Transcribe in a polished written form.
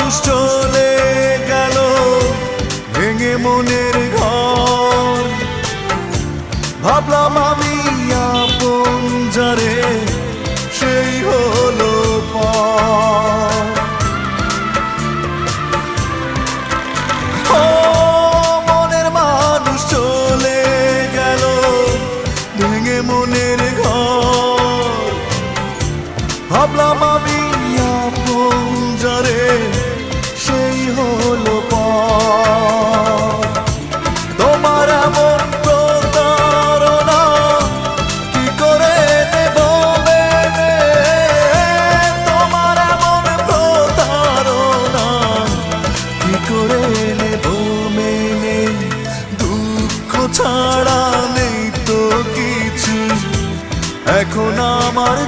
মানুষ চলে গেল ভেঙে মনের ঘর। ভাবলাম আমি আপন যারে সেই হলো পর। ও মনের মানুষ চলে গেল ভেঙে মনের ঘর। ভাবলাম আমি আপন যারে সেই হলো পর। তোমার এমন প্রতারণা কি করে দেব মেনে? তোমার এমন প্রতারণা কি করে নেব মেনে? দুঃখ ছাড়া নেই তো কিছু এখন আমার